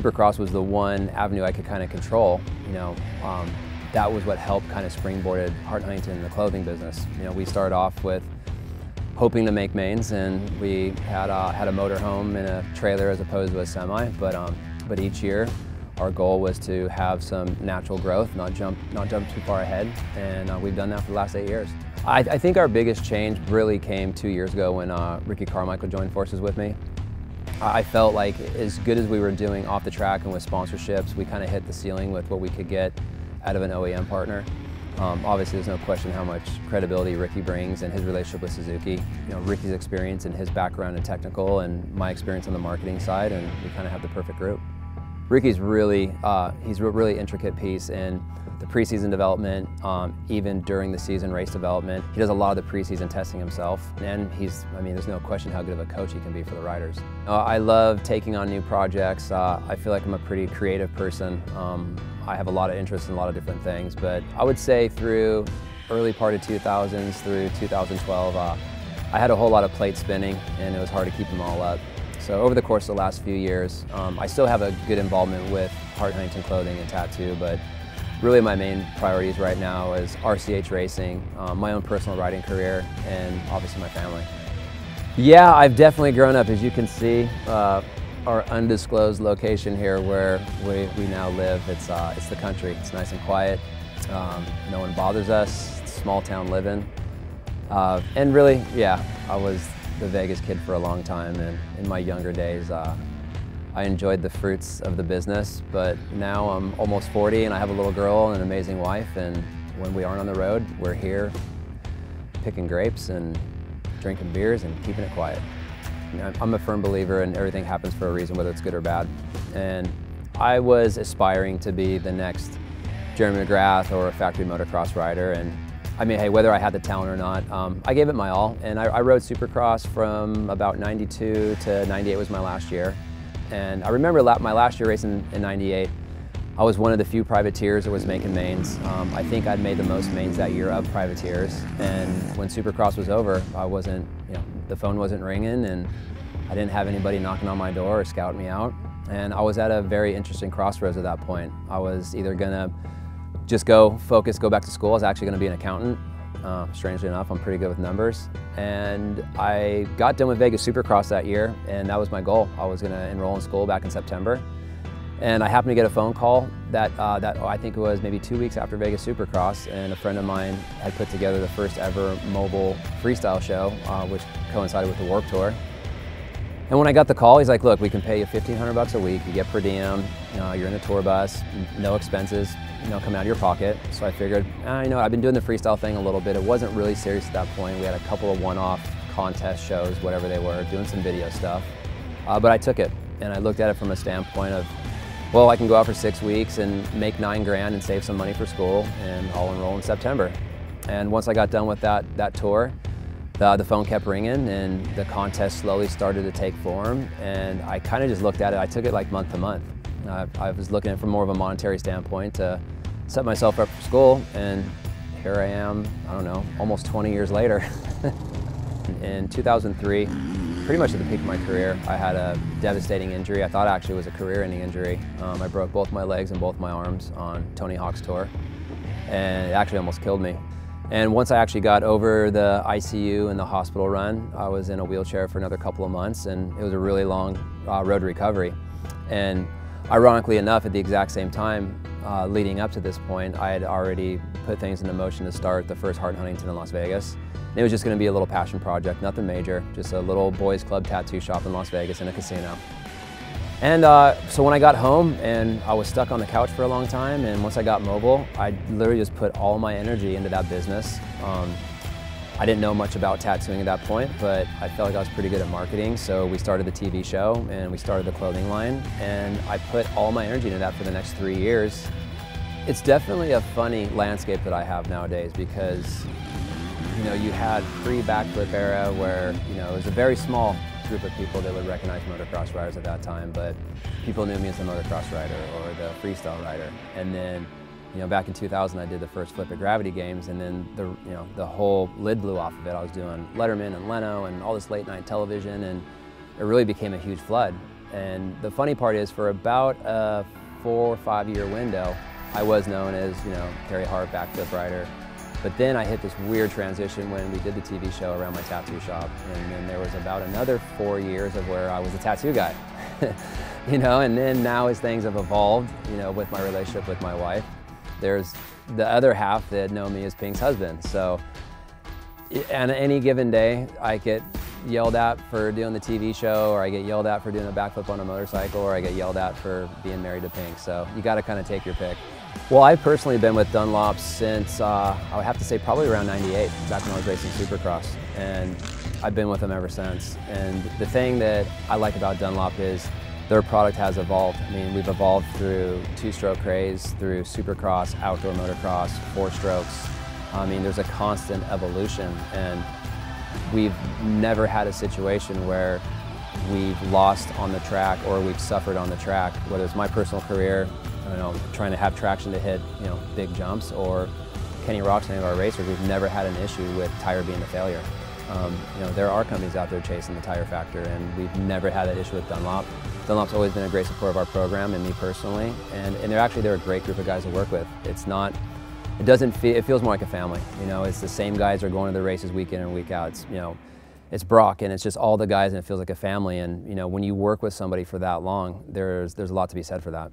Supercross was the one avenue I could kind of control. That was what helped kind of springboarded Hart Huntington in the clothing business. We started off with hoping to make mains, and we had a motorhome in a trailer as opposed to a semi. But each year, our goal was to have some natural growth, not jump too far ahead, and we've done that for the last 8 years. I think our biggest change really came 2 years ago when Ricky Carmichael joined forces with me. I felt like as good as we were doing off the track and with sponsorships, we kind of hit the ceiling with what we could get out of an OEM partner. Obviously, there's no question how much credibility Ricky brings and his relationship with Suzuki. Ricky's experience and his background in technical and my experience on the marketing side, and we kind of have the perfect group. Ricky's really, he's a really intricate piece in the preseason development, even during the season race development. He does a lot of the preseason testing himself, and there's no question how good of a coach he can be for the riders. I love taking on new projects. I feel like I'm a pretty creative person. I have a lot of interest in a lot of different things, but I would say through early part of 2000s through 2012, I had a whole lot of plates spinning, and it was hard to keep them all up. So over the course of the last few years, I still have a good involvement with Hart Huntington clothing and tattoo, but really my main priorities right now is RCH racing, my own personal riding career, and obviously my family. Yeah, I've definitely grown up. As you can see, our undisclosed location here where we now live, it's the country. It's nice and quiet. No one bothers us. It's small town living. And really, yeah, I was the Vegas kid for a long time, and in my younger days, I enjoyed the fruits of the business, but now I'm almost 40 and I have a little girl and an amazing wife, and when we aren't on the road, we're here picking grapes and drinking beers and keeping it quiet. I'm a firm believer in everything happens for a reason, whether it's good or bad. And I was aspiring to be the next Jeremy McGrath or a factory motocross rider. And hey, whether I had the talent or not, I gave it my all. And I rode Supercross from about 92 to 98 was my last year. And I remember my last year racing in 98, I was one of the few privateers that was making mains. I think I'd made the most mains that year of privateers. And when Supercross was over, I wasn't, the phone wasn't ringing, and I didn't have anybody knocking on my door or scouting me out. And I was at a very interesting crossroads at that point. I was either gonna just go back to school. I was actually gonna be an accountant. Strangely enough, I'm pretty good with numbers. And I got done with Vegas Supercross that year, and that was my goal. I was gonna enroll in school back in September. And I happened to get a phone call that I think it was maybe 2 weeks after Vegas Supercross, and a friend of mine had put together the first ever mobile freestyle show, which coincided with the Warped Tour. And when I got the call, he's like, look, we can pay you $1,500 a week, you get per diem, you're in a tour bus, no expenses, come out of your pocket. So I figured, I've been doing the freestyle thing a little bit. It wasn't really serious at that point. We had a couple of one-off contest shows, whatever they were, doing some video stuff. But I took it, and I looked at it from a standpoint of, well, I can go out for 6 weeks and make $9 grand and save some money for school, and I'll enroll in September. And once I got done with that tour, the phone kept ringing, and the contest slowly started to take form, and I kind of just looked at it. I took it like month to month. I was looking at it from more of a monetary standpoint to set myself up for school, and here I am, I don't know, almost 20 years later. In 2003, pretty much at the peak of my career, I had a devastating injury. I thought actually it was a career-ending injury. I broke both my legs and both my arms on Tony Hawk's tour, and it actually almost killed me. And once I actually got over the ICU and the hospital run, I was in a wheelchair for another couple of months, and it was a really long road to recovery. And ironically enough, at the exact same time, leading up to this point, I had already put things into motion to start the first Hart Huntington in Las Vegas. And it was just going to be a little passion project, nothing major, just a little boys club tattoo shop in Las Vegas in a casino. And so when I got home, and I was stuck on the couch for a long time, and once I got mobile, I literally just put all my energy into that business. I didn't know much about tattooing at that point, but I felt like I was pretty good at marketing, so we started the TV show and we started the clothing line, and I put all my energy into that for the next 3 years. It's definitely a funny landscape that I have nowadays, because you had pre-backflip era where it was a very small group of people that would recognize motocross riders at that time, but people knew me as the motocross rider or the freestyle rider. And then back in 2000, I did the first Flip It Gravity games, and then the whole lid blew off of it. I was doing Letterman and Leno and all this late night television, and it really became a huge flood. And the funny part is, for about a 4 or 5 year window, I was known as, Carey Hart, backflip rider. But then I hit this weird transition when we did the TV show around my tattoo shop. And then there was about another 4 years of where I was a tattoo guy. And then now as things have evolved, with my relationship with my wife, there's the other half that know me as Pink's husband. So on any given day, I get yelled at for doing the TV show, or I get yelled at for doing a backflip on a motorcycle, or I get yelled at for being married to Pink. So you got to kind of take your pick. Well, I've personally been with Dunlop since, I would have to say probably around '98, back when I was racing Supercross. And I've been with them ever since. And the thing that I like about Dunlop is their product has evolved. I mean, we've evolved through two-stroke craze, through Supercross, outdoor motocross, 4 strokes. I mean, there's a constant evolution, and we've never had a situation where we've lost on the track or we've suffered on the track, whether it's my personal career, trying to have traction to hit, big jumps, or Kenny Rock's, any of our racers. We've never had an issue with tire being a failure. There are companies out there chasing the tire factor, and we've never had that issue with Dunlop. Dunlop's always been a great supporter of our program and me personally, and they're a great group of guys to work with. It feels more like a family. It's the same guys that are going to the races week in and week out. It's Brock, and it's just all the guys, and it feels like a family. And when you work with somebody for that long, there's a lot to be said for that.